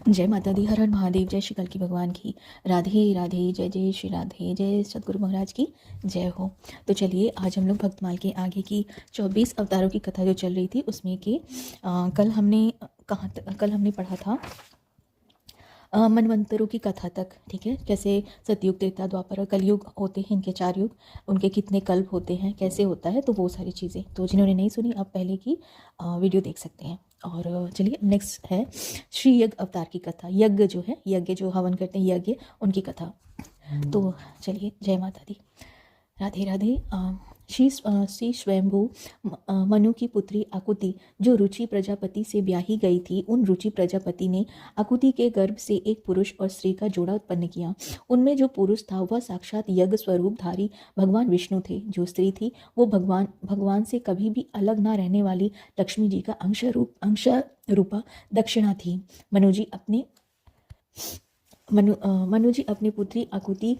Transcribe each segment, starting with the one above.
जय माता दी, हर हर महादेव, जय श्री कल्की भगवान की। राधे राधे, जय जय श्री राधे, जय सतगुरु महाराज की जय हो। तो चलिए आज हम लोग भक्तमाल के आगे की 24 अवतारों की कथा जो चल रही थी उसमें कि कल हमने पढ़ा था मनवंतरों की कथा तक। ठीक है, कैसे सतयुग, त्रेता, द्वापर और कलयुग होते हैं, इनके 4 युग, उनके कितने कल्प होते हैं, कैसे होता है, तो वो सारी चीज़ें। तो जिन्होंने नहीं सुनी आप पहले की वीडियो देख सकते हैं। और चलिए नेक्स्ट है श्री यज्ञ अवतार की कथा। यज्ञ जो है, यज्ञ जो हवन करते हैं यज्ञ, उनकी कथा। तो चलिए, जय माता दी, राधे राधे। श्री स्वयंभू मनु की पुत्री आकुति जो रुचि प्रजापति से ब्याही गई थी, उन रुचि प्रजापति ने आकुति के गर्भ से एक पुरुष और स्त्री का जोड़ा उत्पन्न किया। उनमें जो पुरुष था वह साक्षात यज्ञ स्वरूपधारी भगवान विष्णु थे। जो स्त्री थी वो भगवान से कभी भी अलग ना रहने वाली लक्ष्मी जी का अंश रूपा दक्षिणा थी। मनु जी अपनी पुत्री आकुति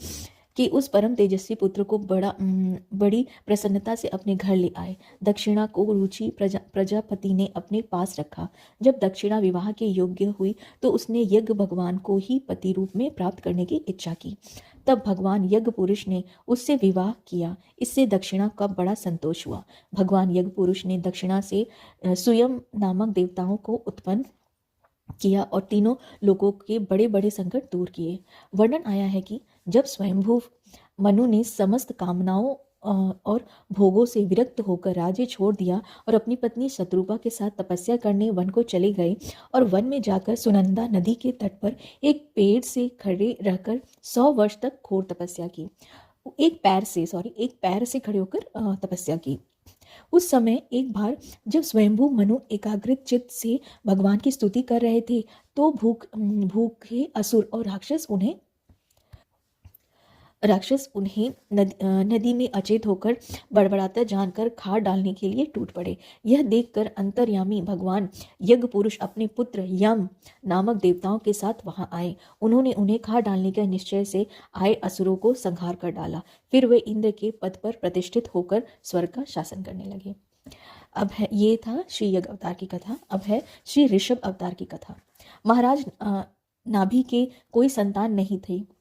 कि उस परम तेजस्वी पुत्र को बड़ी प्रसन्नता से अपने घर ले आए। दक्षिणा को रुचि प्रजापति ने अपने पास रखा। जब दक्षिणा विवाह के योग्य हुई तो उसने यज्ञ भगवान को ही पति रूप में प्राप्त करने की इच्छा की। तब भगवान यज्ञ पुरुष ने उससे विवाह किया। इससे दक्षिणा का बड़ा संतोष हुआ। भगवान यज्ञ पुरुष ने दक्षिणा से स्वयं नामक देवताओं को उत्पन्न किया और तीनों लोगों के बड़े बड़े संकट दूर किए। वर्णन आया है कि जब स्वयंभू मनु ने समस्त कामनाओं और भोगों से विरक्त होकर राज्य छोड़ दिया और अपनी पत्नी शत्रुपा के साथ तपस्या करने वन को चले गए और वन में जाकर सुनंदा नदी के तट पर एक पेड़ से खड़े रहकर 100 वर्ष तक घोर तपस्या की। एक पैर से खड़े होकर तपस्या की। उस समय एक बार जब स्वयंभू मनु एकाग्रित चित्त से भगवान की स्तुति कर रहे थे तो भूखे असुर और राक्षस उन्हें नदी में अचेत होकर बड़बड़ाता जानकर खार डालने के लिए टूट पड़े। यह देखकर अंतर्यामी भगवान यज्ञ पुरुष अपने पुत्र यम नामक देवताओं के साथ वहां आए। उन्होंने उन्हें खार डालने के निश्चय से आए असुरों को संहार कर डाला। फिर वे इंद्र के पद पर प्रतिष्ठित होकर स्वर्ग का शासन करने लगे। अब है, ये था श्री यज्ञ अवतार की कथा। अब है श्री ऋषभ अवतार की कथा। महाराज नाभि के कोई संतान नहीं थे,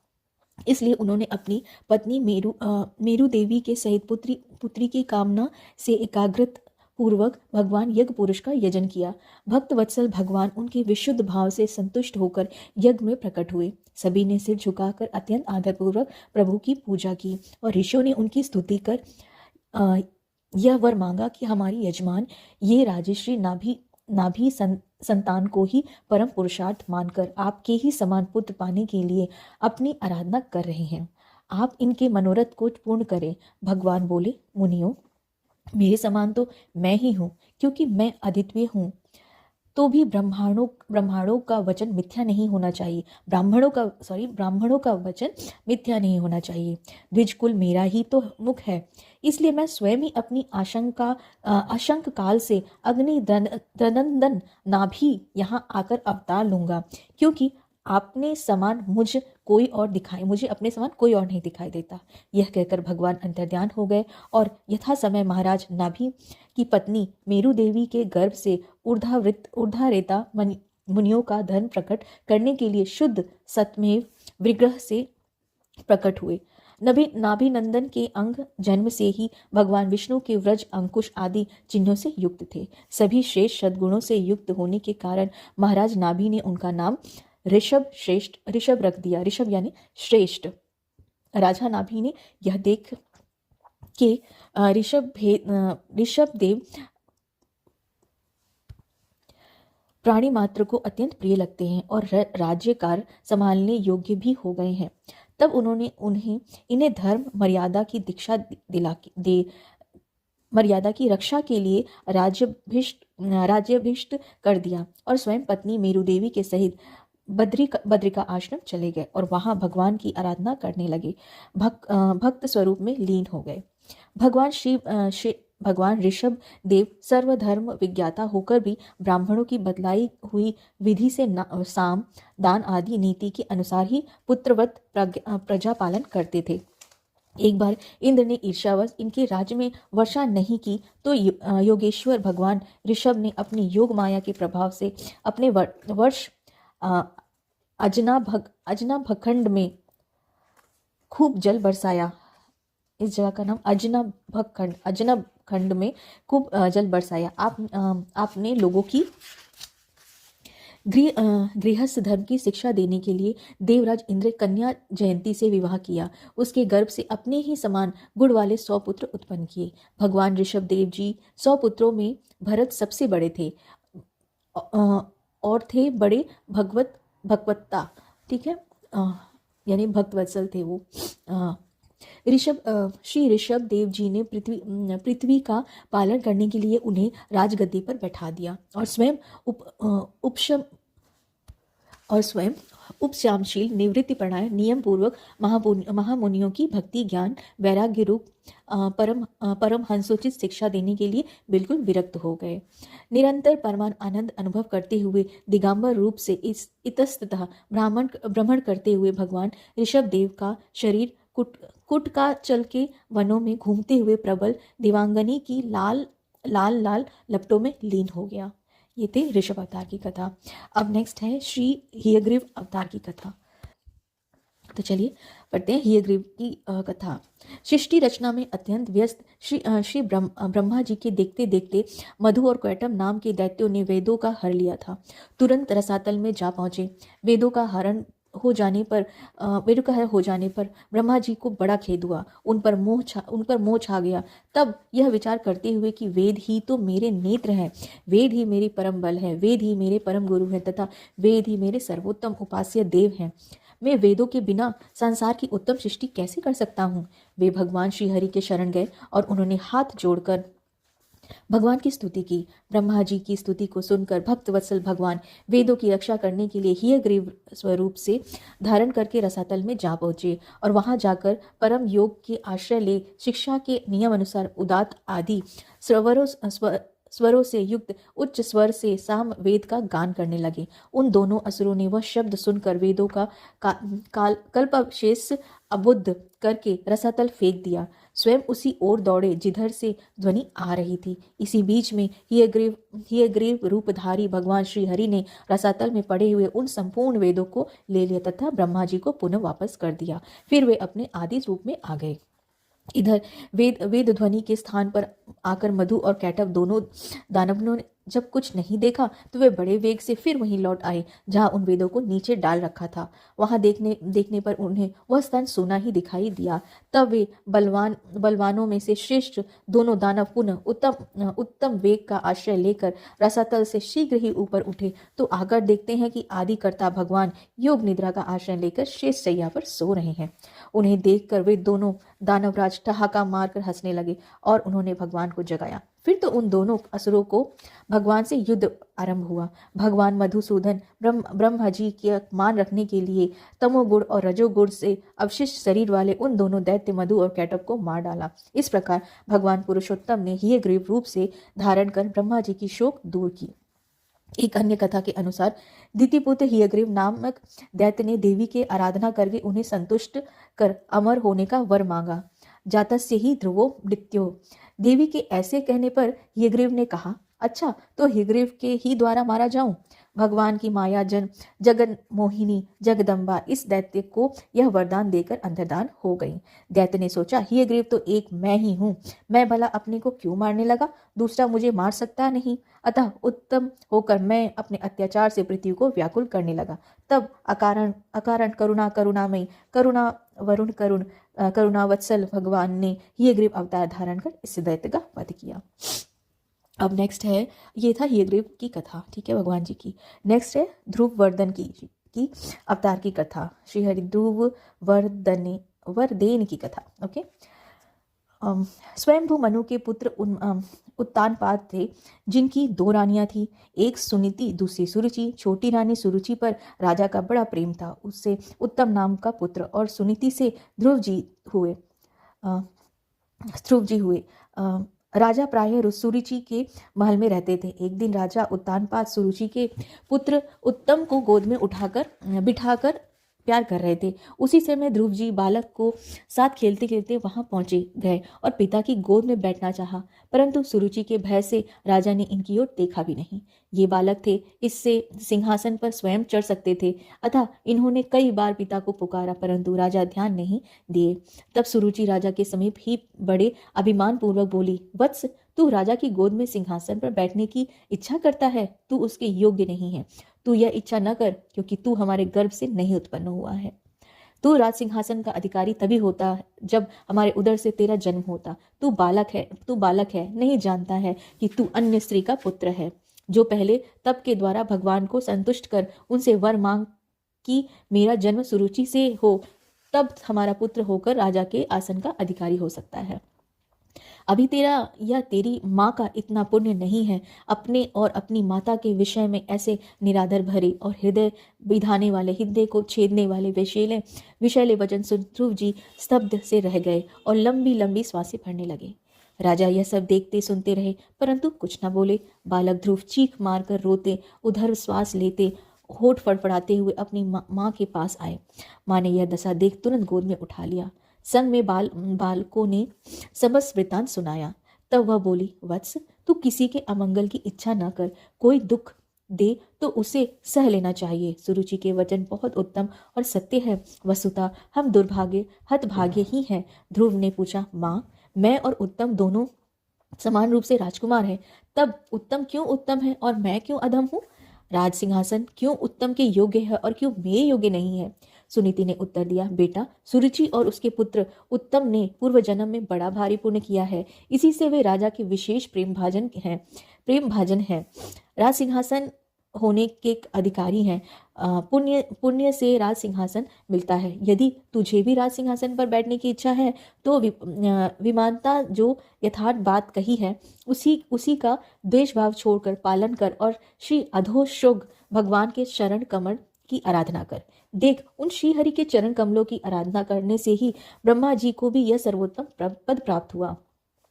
इसलिए उन्होंने अपनी पत्नी मेरु देवी के सहित पुत्री की कामना से एकाग्रत पूर्वक भगवान यज्ञ पुरुष का यजन किया। भक्त वत्सल भगवान उनके विशुद्ध भाव से संतुष्ट होकर यज्ञ में प्रकट हुए। सभी ने सिर झुकाकर अत्यंत आदरपूर्वक प्रभु की पूजा की और ऋषियों ने उनकी स्तुति कर यह वर मांगा कि हमारी यजमान ये राजश्री नाभि संतान को ही परम पुरुषार्थ मानकर आपके ही समान पुत्र पाने के लिए अपनी आराधना कर रहे हैं। आप इनके मनोरथ को पूर्ण करें। भगवान बोले, मुनियों, मेरे समान तो मैं ही हूँ, क्योंकि मैं अद्वितीय हूँ। तो भी ब्राह्मणों का वचन मिथ्या नहीं होना चाहिए। ब्राह्मणों का वचन मिथ्या नहीं होना चाहिए। द्विजकुल मेरा ही तो मुख है, इसलिए मैं स्वयं ही अपनी आशंक काल से अग्नि दनंदन नाभि यहाँ आकर अवतार लूंगा, क्योंकि मुझे अपने समान कोई और नहीं दिखाई देता। यह कहकर भगवान अंतर्ध्यान हो गए और यथा समय महाराज नाभि की पत्नी मेरु देवी के गर्भ से ऊर्ध्वरेता मुनियों का धर्म प्रकट करने के लिए शुद्ध सतमेव विग्रह से प्रकट हुए। नाभि नंदन के अंग जन्म से ही भगवान विष्णु के व्रज, अंकुश आदि चिन्हों से युक्त थे। सभी श्रेष्ठ सद्गुणों से युक्त होने के कारण महाराज नाभि ने उनका नाम ऋषभ रख दिया। ऋषभ यानी श्रेष्ठ। राजा नाभि ने यह देख के ऋषभ देव प्राणी मात्र को अत्यंत प्रिय लगते हैं और राज्यकार संभालने योग्य भी हो गए हैं। तब उन्होंने इन्हें धर्म मर्यादा की रक्षा के लिए राज्यभिष्ट कर दिया और स्वयं पत्नी मेरु देवी के सहित बद्रिका आश्रम चले गए और वहां भगवान की आराधना करने लगे। भक्त स्वरूप में लीन हो गए। भगवान ऋषभ देव सर्वधर्म विज्ञाता होकर भी ब्राह्मणों की बदलाई हुई विधि से साम दान आदि नीति के अनुसार ही पुत्रवत प्रजा पालन करते थे। एक बार इंद्र ने ईर्ष्यावश इनके राज्य में वर्षा नहीं की तो योगेश्वर भगवान ऋषभ ने अपनी योग माया के प्रभाव से अपने अजनाभखंड में खूब जल बरसाया। इस जगह का नाम अजनब खंड में खूब जल बरसाया। आपने लोगों की गृहस्थ धर्म की शिक्षा देने के लिए देवराज इंद्र कन्या जयंती से विवाह किया। उसके गर्भ से अपने ही समान गुण वाले 100 पुत्र उत्पन्न किए। भगवान ऋषभ देव जी 100 पुत्रों में भरत सबसे बड़े थे और थे बड़े भगवत्ता, ठीक है, यानी भक्तवत्सल थे वो। श्री ऋषभ देव जी ने पृथ्वी का पालन करने के लिए उन्हें राजगद्दी पर बैठा दिया और स्वयं उपशामशील निवृत्ति परायण नियम पूर्वक महामुनियों की भक्ति ज्ञान वैराग्य रूप परम हंसोचित शिक्षा देने के लिए बिल्कुल विरक्त हो गए। निरंतर परमान आनंद अनुभव करते हुए दिगंबर रूप से इतस्ततः भ्रमण करते हुए भगवान ऋषभ देव का शरीर कुट का चल के वनों में घूमते हुए प्रबल दिवांगनी की लाल लपटों में लीन हो गया। ये थे ऋषभ अवतार की कथा। अब नेक्स्ट है श्री हयग्रीव अवतार की कथा। तो चलिए पढ़ते हैं हयग्रीव की कथा। सृष्टि रचना में अत्यंत व्यस्त श्री ब्रह्मा जी के देखते देखते मधु और कैटभ नाम के दैत्यों ने वेदों का हर लिया था। तुरंत रसातल में जा पहुंचे। वेदों का हरण हो जाने पर ब्रह्मा जी को बड़ा खेद हुआ। उन पर मोह छा गया। तब यह विचार करते हुए कि वेद ही तो मेरे नेत्र हैं, वेद ही मेरी परम बल है, वेद ही मेरे परम गुरु हैं तथा वेद ही मेरे सर्वोत्तम उपास्य देव हैं, मैं वेदों के बिना संसार की उत्तम सृष्टि कैसे कर सकता हूँ। वे भगवान श्री हरि के शरण गए और उन्होंने हाथ जोड़कर भगवान की स्तुति की। ब्रह्मा जी की स्तुति को सुनकर भक्तवत्सल भगवान वेदों की रक्षा करने के लिए हयग्रीव स्वरूप से धारण करके रसातल में जा पहुंचे और वहां जाकर परम योग के आश्रय ले शिक्षा के नियम अनुसार उदात आदि स्वरों से युक्त उच्च स्वर से साम वेद का गान करने लगे। उन दोनों असुरों ने वह शब्द सुनकर वेदों का कल्पावशेष अबुद्ध करके रसातल फेंक दिया। स्वयं उसी ओर दौड़े जिधर से ध्वनि आ रही थी। इसी बीच में हयग्रीव रूपधारी भगवान श्री हरि ने रसातल में पड़े हुए उन संपूर्ण वेदों को ले लिया तथा ब्रह्मा जी को पुनः वापस कर दिया। फिर वे अपने आदि रूप में आ गए। इधर वेद ध्वनि के स्थान पर आकर मधु और कैटभ दोनों दानवों ने जब कुछ नहीं देखा तो वे बड़े वेग से फिर वहीं लौट आए जहां उन वेदों को नीचे डाल रखा था। वहां देखने पर उन्हें वह स्थान सोना ही दिखाई दिया। तब वे बलवानों में से श्रेष्ठ दोनों दानव पुनः उत्तम वेग का आश्रय लेकर रसातल से शीघ्र ही ऊपर उठे तो आकर देखते हैं कि आदिकर्ता भगवान योग निद्रा का आश्रय लेकर शेष शैया पर सो रहे हैं। उन्हें देखकर वे दोनों दानवराज ठहाका मारकर हंसने लगे और उन्होंने भगवान को जगाया। फिर तो उन दोनों असुरों को भगवान से युद्ध आरंभ हुआ। भगवान मधुसूदन ब्रह्मा जी के मान रखने के लिए तमोगुण और रजोगुण से अवशिष्ट शरीर वाले उन दोनों दैत्य मधु और कैटभ को मार डाला। इस प्रकार भगवान पुरुषोत्तम ने हयग्रीव रूप से धारण कर ब्रह्मा जी की शोक दूर की। एक अन्य कथा के अनुसार दितिपुत्र हयग्रीव नामक दैत्य ने देवी की आराधना करके उन्हें संतुष्ट कर अमर होने का वर मांगा। जातस्य ही ध्रुवो मृत्यो। देवी के ऐसे कहने पर हयग्रीव ने कहा, अच्छा तो हयग्रीव के ही द्वारा मारा जाऊं। भगवान की माया जगन मोहिनी जगदम्बा इस दैत्य को यह वरदान देकर अंतर्धान हो गई। दैत्य ने सोचा, हयग्रीव तो एक मैं ही हूँ, मैं भला अपने को क्यों मारने लगा, दूसरा मुझे मार सकता नहीं। अतः उत्तम होकर मैं अपने अत्याचार से पृथ्वी को व्याकुल करने लगा। तब अकारण करुणामयी करुणावत्सल भगवान ने हयग्रीव अवतार धारण कर इस दैत्य का वध किया। अब नेक्स्ट है, ये था हयग्रीव की कथा, ठीक है, भगवान जी की। नेक्स्ट है ध्रुववर्धन की अवतार की कथा, श्री हरि ध्रुववर्धन की कथा। ओके। स्वयंभू मनु के पुत्र उत्तानपाद थे, जिनकी 2 रानियां थी, एक सुनीति दूसरी सुरुचि। छोटी रानी सुरुचि पर राजा का बड़ा प्रेम था। उससे उत्तम नाम का पुत्र और सुनीति से ध्रुव जी हुए। राजा प्रायः सुरुचि के महल में रहते थे। एक दिन राजा उत्तानपाद सुरुचि के पुत्र उत्तम को गोद में बिठाकर प्यार कर रहे थे। उसी समय ध्रुव जी बालक को साथ खेलते खेलते वहां पहुंचे गए और पिता की गोद में बैठना चाहा, परंतु सुरुचि के भय से राजा ने इनकी ओर देखा भी नहीं। ये बालक थे, इससे सिंहासन पर स्वयं चढ़ सकते थे, अतः इन्होंने कई बार पिता को पुकारा, परंतु राजा ध्यान नहीं दिए। तब सुरुचि राजा के समीप ही बड़े अभिमान पूर्वक बोली, वत्स, तू राजा की गोद में सिंहासन पर बैठने की इच्छा करता है, तू उसके योग्य नहीं है। तू यह इच्छा न कर, क्योंकि तू हमारे गर्भ से नहीं उत्पन्न हुआ है। तू राज सिंहासन का अधिकारी तभी होता है जब हमारे उदर से तेरा जन्म होता। तू बालक है, नहीं जानता है कि तू अन्य स्त्री का पुत्र है, जो पहले तप के द्वारा भगवान को संतुष्ट कर उनसे वर मांग कि मेरा जन्म सुरुचि से हो, तब हमारा पुत्र होकर राजा के आसन का अधिकारी हो सकता है। अभी तेरा या तेरी माँ का इतना पुण्य नहीं है। अपने और अपनी माता के विषय में ऐसे निरादर भरे और हृदय विधाने वाले, हृदय को छेदने वाले विषैले विषैले वचन सुन ध्रुव जी स्तब्ध से रह गए और लंबी लंबी श्वासें भरने लगे। राजा यह सब देखते सुनते रहे, परंतु कुछ न बोले। बालक ध्रुव चीख मारकर रोते, उधर श्वास लेते, होठ फड़फड़ाते हुए अपनी माँ के पास आए। माँ ने यह दशा देख तुरंत गोद में उठा लिया। संग में बालकों ने समस्त वृतांत सुनाया। तब वह बोली, वत्स, तू किसी के अमंगल की इच्छा न कर। कोई दुख दे तो उसे सह लेना चाहिए। सुरुचि के वचन बहुत उत्तम और सत्य है। वसुता हम दुर्भाग्य हतभाग्य ही हैं। ध्रुव ने पूछा, माँ, मैं और उत्तम दोनों समान रूप से राजकुमार हैं, तब उत्तम क्यों उत्तम है और मैं क्यों अधम हूँ? राज सिंहासन क्यों उत्तम के योग्य है और क्यों मेरे योग्य नहीं है? सुनीति ने उत्तर दिया, बेटा, सुरुचि और उसके पुत्र उत्तम ने पूर्व जन्म में बड़ा भारी पुण्य किया है, इसी से वे राजा के विशेष प्रेम भाजन है, राज सिंहासन होने के अधिकारी हैं। पुण्य पुण्य से राज सिंहासन मिलता है। यदि तुझे भी राज सिंहासन पर बैठने की इच्छा है तो विमानता जो यथार्थ बात कही है उसी का द्वेष भाव छोड़कर पालन कर और श्री अधोशोग भगवान के चरण कमल की आराधना कर। देख, उन श्रीहरि के चरण कमलों की आराधना करने से ही ब्रह्मा जी को भी यह सर्वोत्तम पद प्राप्त हुआ,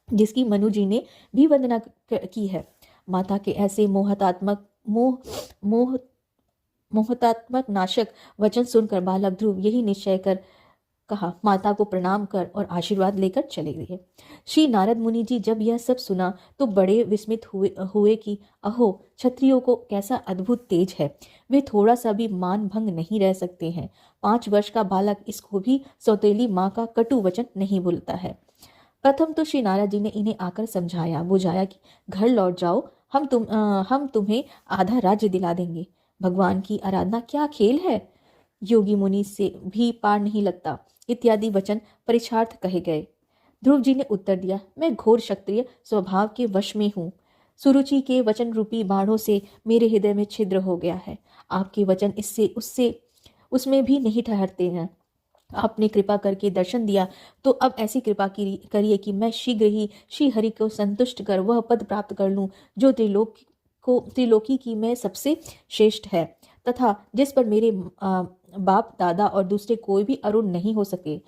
जिसकी मनु जी ने भी वंदना की है। माता के ऐसे मोहतात्मक नाशक वचन सुनकर बालक ध्रुव यही निश्चय कर कहा, माता को प्रणाम कर और आशीर्वाद लेकर चले गए। श्री नारद मुनि जी जब यह सब सुना तो बड़े विस्मित हुए कि अहो, क्षत्रियों को कैसा अद्भुत तेज है, वे थोड़ा सा भी मान भंग नहीं रह सकते हैं। 5 वर्ष का बालक इसको भी सौतेली माँ का कटु वचन नहीं भूलता है। प्रथम तो श्री नारद जी ने इन्हें आकर समझाया बुझाया कि घर लौट जाओ, हम तुम्हें आधा राज्य दिला देंगे। भगवान की आराधना क्या खेल है, योगी मुनि से भी पार नहीं लगता, इत्यादि वचन परीक्षार्थ कहे गए। ध्रुव जी ने उत्तर दिया, मैं घोर क्षत्रिय स्वभाव के वश में हूँ। सुरुचि के वचन रूपी बाणों से मेरे हृदय में छिद्र हो गया है। आपके वचन इससे उसमें भी नहीं ठहरते हैं। आपने कृपा करके दर्शन दिया, तो अब ऐसी कृपा करिए कि मैं शीघ्र ही श्री हरि को संतुष्ट कर वह पद प्राप्त कर लूं जो त्रिलोकी की में सबसे श्रेष्ठ है, तथा जिस पर मेरे बाप दादा और दूसरे कोई भी अरुण नहीं हो सके।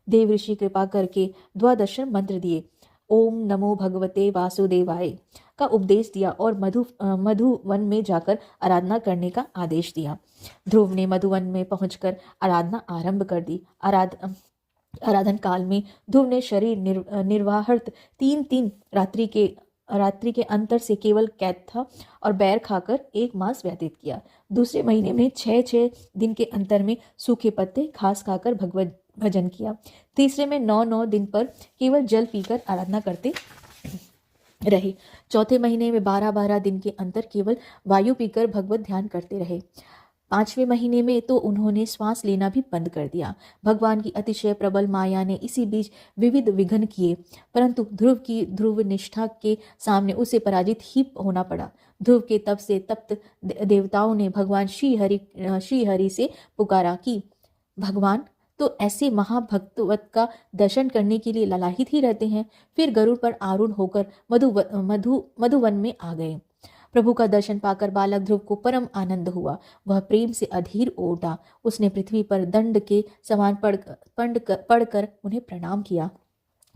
देव ऋषि कृपा करके द्वादशन मंत्र दिए, ओम नमो भगवते वासुदेवाय का उपदेश दिया और मधुवन में जाकर आराधना करने का आदेश दिया। ध्रुव ने मधुवन में पहुंचकर आराधना आरंभ कर दी। आराधन काल में ध्रुव ने शरीर निर्वाहार्थ 3 रात्रि के अंतर से केवल कैथा और बैर खाकर 1 मास व्यतीत किया। दूसरे महीने में 6 दिन के अंतर में सूखे पत्ते घास खाकर भगवत भजन किया। तीसरे में 9 दिन पर केवल जल पीकर आराधना करते रहे। चौथे महीने में 12 दिन के अंतर केवल वायु पीकर भगवत ध्यान करते रहे। 5वें महीने में तो उन्होंने श्वास लेना भी बंद कर दिया। भगवान की अतिशय प्रबल माया ने इसी बीच विविध विघ्न किए, परंतु ध्रुव की ध्रुव निष्ठा के सामने उसे पराजित ही होना पड़ा। ध्रुव के तप से तप्त देवताओं ने भगवान श्री हरि से पुकारा कि भगवान तो ऐसे महाभक्तवत का दर्शन करने के लिए ललाहित ही रहते हैं। फिर गरुड़ पर आरूढ़ होकर मधुवन में आ गए। प्रभु का दर्शन पाकर बालक ध्रुव को परम आनंद हुआ। वह प्रेम से अधीर उठा। उसने पृथ्वी पर दंड के समान पड़कर उन्हें प्रणाम किया।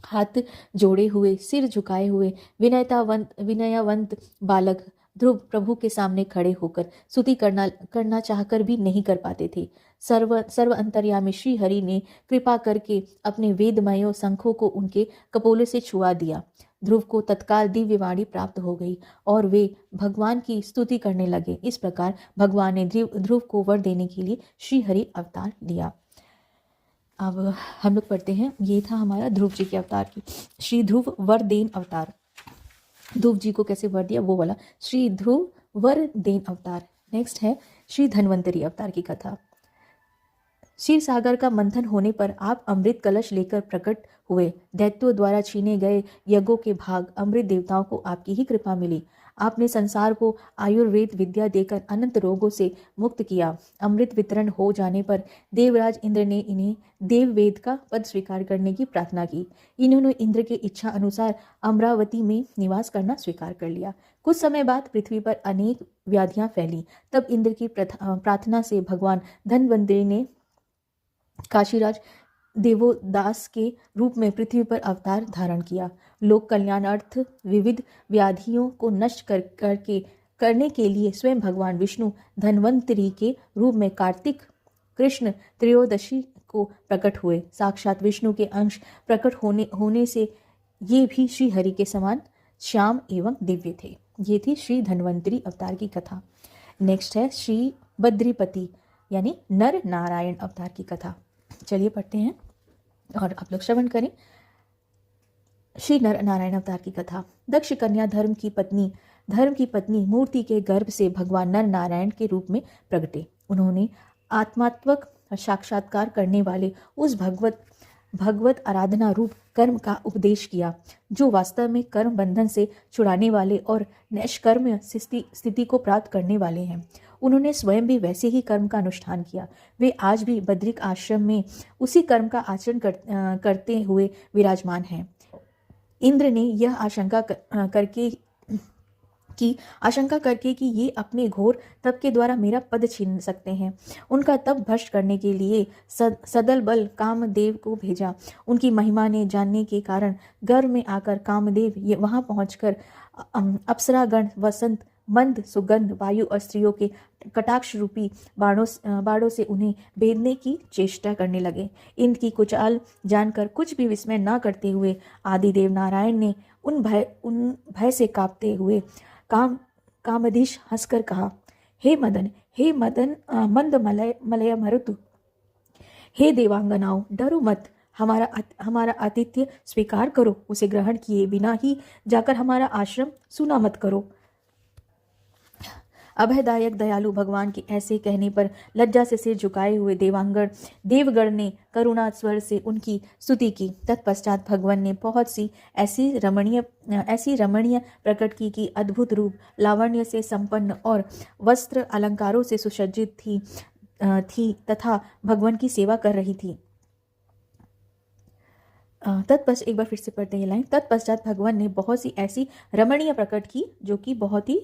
हाथ जोड़े हुए, सिर झुकाए हुए विनयवंत बालक ध्रुव प्रभु के सामने खड़े होकर स्तुति करना चाहकर भी नहीं कर पाते थे। सर्व अंतर्यामी श्री हरि ने कृपा करके अपने वेदमय शंखों को उनके कपोले से छुआ दिया। ध्रुव को तत्काल दिव्य वाणी प्राप्त हो गई और वे भगवान की स्तुति करने लगे। इस प्रकार भगवान ने ध्रुव को वर देने के लिए श्री हरि अवतार लिया। अब हम लोग पढ़ते हैं, ये था हमारा ध्रुव जी के अवतार की। श्री ध्रुव वर देन अवतार, ध्रुव जी को कैसे वर दिया वो वाला, श्री ध्रुव वर देन अवतार। नेक्स्ट है श्री धन्वंतरी अवतार की कथा। क्षीर सागर का मंथन होने पर आप अमृत कलश लेकर प्रकट हुए। दैत्यों द्वारा छीने गए यज्ञों के भाग अमृत देवताओं को आपकी ही कृपा मिली। आपने संसार को आयुर्वेद विद्या देकर अनंत रोगों से मुक्त किया। अमृत वितरण हो जाने पर देवराज इंद्र ने इन्हें देववेद का पद स्वीकार करने की प्रार्थना की। इन्होंने इंद्र के इच्छा अनुसार अमरावती में निवास करना स्वीकार कर लिया। कुछ समय बाद पृथ्वी पर अनेक व्याधियां फैली। तब इंद्र की प्रार्थना से भगवान धन्वंतरि ने काशीराज देवोदास के रूप में पृथ्वी पर अवतार धारण किया। लोक कल्याणार्थ विविध व्याधियों को नष्ट करने के लिए स्वयं भगवान विष्णु धन्वंतरि के रूप में कार्तिक कृष्ण त्रयोदशी को प्रकट हुए। साक्षात विष्णु के अंश प्रकट होने से ये भी श्री हरि के समान श्याम एवं दिव्य थे। ये थी श्री धन्वंतरि अवतार की कथा। नेक्स्ट है श्री बद्रीपति यानी नर नारायण अवतार की कथा। चलिए पढ़ते हैं और आप लोग श्रवण करें। श्री नर नारायण अवतार की कथा। दक्ष कन्या धर्म की पत्नी मूर्ति के गर्भ से भगवान नर नारायण के रूप में प्रगटे। उन्होंने आत्मात्मक साक्षात्कार करने वाले उस भगवत आराधना रूप कर्म का उपदेश किया जो वास्तव में कर्म बंधन से छुड़ाने वाले और नैष्कर्म्य स्थिति को प्राप्त करने वाले हैं। उन्होंने स्वयं भी वैसे ही कर्म का अनुष्ठान किया। वे आज भी बद्रिक आश्रम में उसी कर्म का आचरण करते हुए विराजमान हैं। इंद्र ने यह आशंका करके कि ये अपने घोर तप के द्वारा मेरा पद छीन सकते हैं, उनका तप भ्रष्ट करने के लिए सदल बल कामदेव को भेजा। उनकी महिमा ने जानने के कारण गर्भ में आकर कामदेव वहां पहुंचकर अप्सरागण वसंत मंद सुगंध वायु और स्त्रियों के कटाक्ष रूपी बाणों से उन्हें भेदने की चेष्टा करने लगे। इनकी कुछ चाल जानकर कुछ भी विस्मय न करते हुए आदिदेव नारायण ने उन भय से कांपते हुए कामधीश हंसकर कहा, हे मदन मंद मलय मरुतु, हे देवांगनाओं डरो मत, हमारा आतिथ्य स्वीकार करो। उसे ग्रहण किए बिना ही जाकर हमारा आश्रम सूना मत करो। अभयदायक दयालु भगवान के ऐसे कहने पर लज्जा से सिर झुकाए हुए देवगण ने करुणा स्वर से उनकी स्तुति की। तत्पश्चात भगवान ने बहुत सी ऐसी रमणीय प्रकट की कि अद्भुत रूप लावण्य से संपन्न और वस्त्र अलंकारों से सुसज्जित थी तथा भगवान की सेवा कर रही थी। एक बार फिर से पढ़ते हैं लाइन। तत्पश्चात भगवान ने बहुत सी ऐसी रमणीय प्रकट की जो कि बहुत ही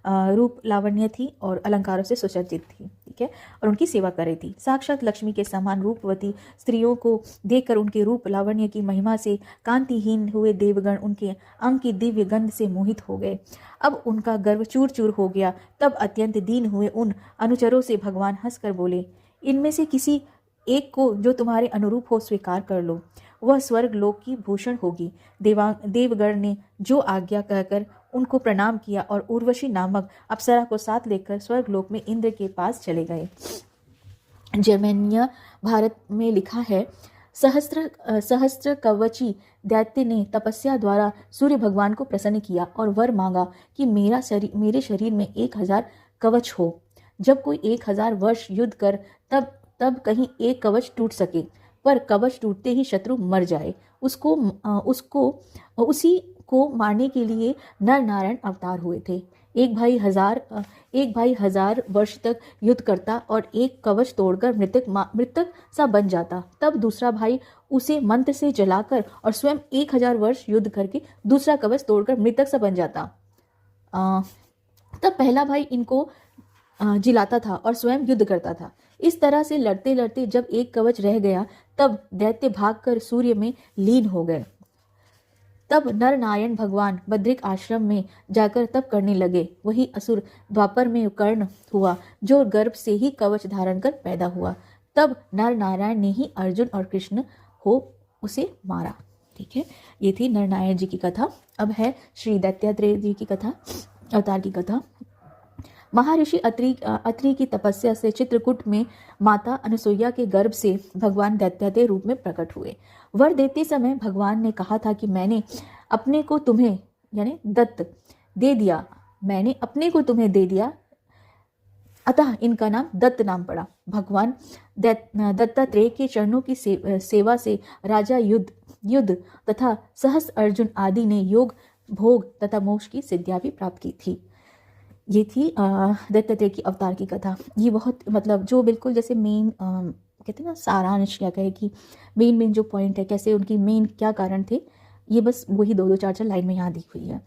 रूप लावण्य थी और अलंकारों से सुसज्जित थी, ठीक है, और उनकी सेवा कर रही थी। साक्षात लक्ष्मी के समान रूपवती स्त्रियों को देखकर उनके रूप लावण्य की महिमा से कांतिहीन हुए देवगण उनके अंग की दिव्य गंध से मोहित हो गए। अब उनका गर्व चूर चूर हो गया। तब अत्यंत दीन हुए उन अनुचरों से भगवान हंसकर बोले, इनमें से किसी एक को जो तुम्हारे अनुरूप हो स्वीकार कर लो, वह स्वर्ग लोक की भूषण होगी। देवगण ने जो आज्ञा कहकर उनको प्रणाम किया और उर्वशी नामक अप्सरा को साथ लेकर स्वर्ग लोक में इंद्र के पास चले गए। जर्मनिया भारत में लिखा है, सहस्त्र कवची दैत्य ने तपस्या द्वारा सूर्य भगवान को प्रसन्न किया और वर मांगा कि मेरे शरीर में 1000 कवच हो। जब कोई 1000 वर्ष युद्ध कर तब कहीं एक कवच टूट सके, पर कवच टूटते ही शत्रु मर जाए। उसी को मारने के लिए नर नारायण अवतार हुए थे। एक भाई हजार वर्ष तक युद्ध करता और एक कवच तोड़कर मृतक सा बन जाता। तब दूसरा भाई उसे मंत्र से जलाकर और स्वयं 1000 वर्ष युद्ध करके दूसरा कवच तोड़कर मृतक सा बन जाता। तब पहला भाई इनको जिलाता था और स्वयं युद्ध करता था। इस तरह से लड़ते लड़ते जब एक कवच रह गया तब दैत्य भागकर सूर्य में लीन हो गए। तब नर नारायण भगवान बद्रिक आश्रम में जाकर तप करने लगे। वही असुर द्वापर में कर्ण हुआ, जो गर्भ से ही कवच धारण कर पैदा हुआ। तब नर नारायण ने ही अर्जुन और कृष्ण हो उसे मारा। ठीक है, ये थी नर नारायण जी की कथा। अब है श्री दैत्यात्रेय जी की कथा, अवतार की कथा। महर्षि अत्रि की तपस्या से चित्रकूट में माता अनसुईया के गर्भ से भगवान दैत्यात्रेय रूप में प्रकट हुए। वर देते समय भगवान ने कहा था कि मैंने अपने को तुम्हें यानी दत्त दे दिया, मैंने अपने को तुम्हें दे दिया, अतः इनका नाम दत्त नाम पड़ा। भगवान दत्तात्रेय के चरणों की सेवा से राजा युद्ध तथा सहस अर्जुन आदि ने योग भोग तथा मोक्ष की सिद्धियां भी प्राप्त की थी। ये थी दत्तात्रेय की अवतार की कथा। ये बहुत मतलब जो बिल्कुल जैसे मेन कहते हैं ना सारांश, क्या कहे कि मेन जो पॉइंट है, कैसे उनकी मेन क्या कारण थे, ये बस वही 2-2 4-4 लाइन में यहाँ दी हुई है।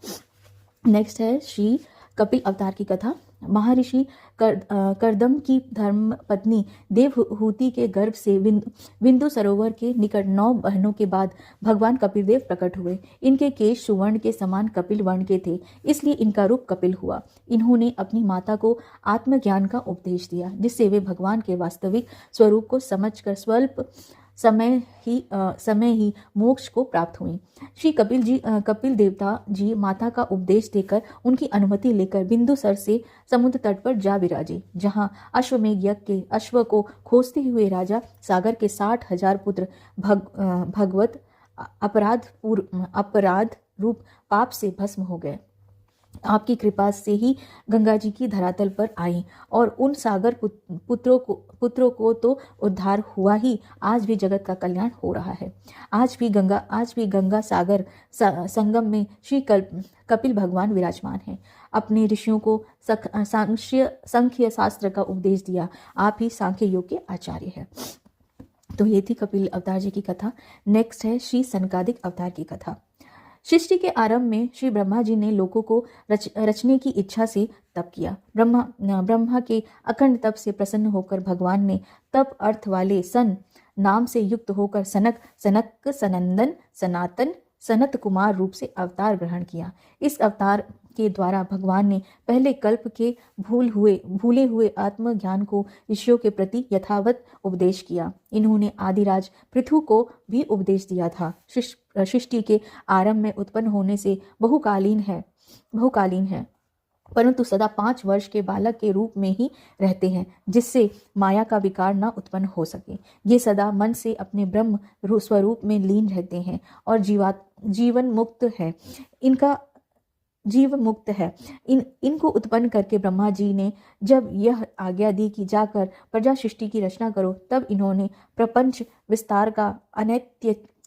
नेक्स्ट है श्री कपिल अवतार की कथा। महर्षि करदम की धर्म पत्नी देवहूति के गर्भ से बिंदु सरोवर के निकट 9 बहनों के बाद भगवान कपिलदेव प्रकट हुए। इनके केश सुवर्ण के समान कपिल वर्ण के थे, इसलिए इनका रूप कपिल हुआ। इन्होंने अपनी माता को आत्मज्ञान का उपदेश दिया, जिससे वे भगवान के वास्तविक स्वरूप को समझकर स्वल्प समय ही मोक्ष को प्राप्त हुई। श्री कपिल देवता जी माता का उपदेश देकर उनकी अनुमति लेकर बिंदुसर से समुद्र तट पर जा विराजे, जहाँ अश्वमेध यज्ञ के अश्व को खोजते हुए राजा सागर के 60,000 पुत्र भगवत अपराध रूप पाप से भस्म हो गए। आपकी कृपा से ही गंगा जी की धरातल पर आई और उन सागर पुत्रों को तो उद्धार हुआ ही, आज भी जगत का कल्याण हो रहा है। आज भी गंगा सागर संगम में श्री कपिल भगवान विराजमान हैं। अपने ऋषियों को सांख्य शास्त्र का उपदेश दिया। आप ही सांख्य योग के आचार्य हैं। तो ये थी कपिल अवतार जी की कथा। नेक्स्ट है श्री सनकादिक अवतार की कथा। सृष्टि के आरंभ में श्री ब्रह्मा जी ने लोगों को रचने की इच्छा से तप किया। ब्रह्मा के अखंड तप से प्रसन्न होकर भगवान ने तप अर्थ वाले सन नाम से युक्त होकर सनक सनंदन सनातन सनत कुमार रूप से अवतार ग्रहण किया। इस अवतार के द्वारा भगवान ने पहले कल्प के भूले हुए आत्मज्ञान को ऋषियों के प्रति यथावत उपदेश किया। इन्होंने आदिराज पृथु को भी उपदेश दिया था। सृष्टि के आरंभ में उत्पन्न होने से बहुकालीन है, परंतु सदा 5 वर्ष के बालक के रूप में ही रहते हैं, जिससे माया का विकार न उत्पन्न हो सके। ये सदा मन से अपने ब्रह्म स्वरूप में लीन रहते हैं और जीवन मुक्त है। इनको उत्पन्न करके ब्रह्मा जी ने जब यह आज्ञा दी कि जाकर प्रजा सृष्टि की रचना करो, तब इन्होंने प्रपंच विस्तार का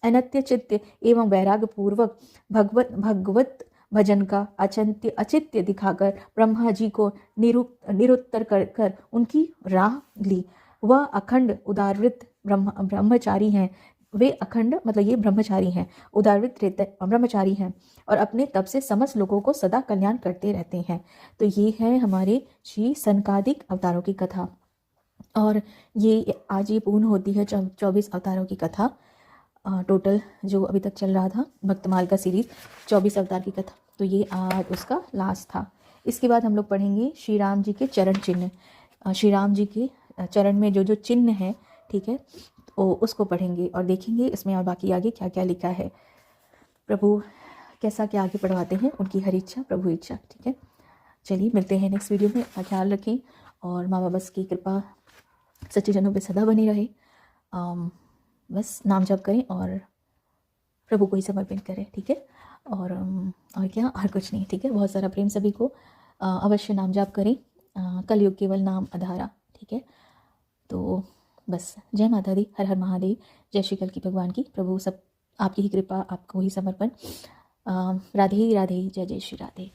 अनत्य चित्त एवं वैराग्य पूर्वक भगवत भजन का अचित्य दिखाकर ब्रह्मा जी को निरुत्तर कर उनकी राह ली। वह अखंड उदारवृत्त ब्रह्मचारी हैं। वे अखंड मतलब ये ब्रह्मचारी हैं, उदारवृत्त ब्रह्मचारी हैं और अपने तप से समस्त लोगों को सदा कल्याण करते रहते हैं। तो ये है हमारे श्री सनकादिक अवतारों की कथा। और ये आज ये पूर्ण होती है 24 अवतारों की कथा। टोटल जो अभी तक चल रहा था भक्तमाल का सीरीज 24 अवतार की कथा, तो ये आज उसका लास्ट था। इसके बाद हम लोग पढ़ेंगे श्री राम जी के चरण चिन्ह। श्री राम जी के चरण में जो चिन्ह है, ठीक है, तो उसको पढ़ेंगे और देखेंगे इसमें और बाकी आगे क्या क्या लिखा है। प्रभु कैसा क्या आगे पढ़वाते हैं, उनकी हर इच्छा प्रभु इच्छा। ठीक है, चलिए मिलते हैं नेक्स्ट वीडियो में। अपना ख्याल रखें और माँ बाबा की कृपा सच्चे जनों पे सदा बनी रहे। बस नाम जप करें और प्रभु को ही समर्पित करें। ठीक है, और क्या, और कुछ नहीं। ठीक है, बहुत सारा प्रेम सभी को। अवश्य नाम जाप करें। कलयुग केवल नाम आधारा। ठीक है, तो बस जय माता दी, हर हर महादेव, जय श्री कल की भगवान की। प्रभु सब आपकी ही कृपा, आपको ही समर्पण। राधे राधे, जय जय श्री राधे।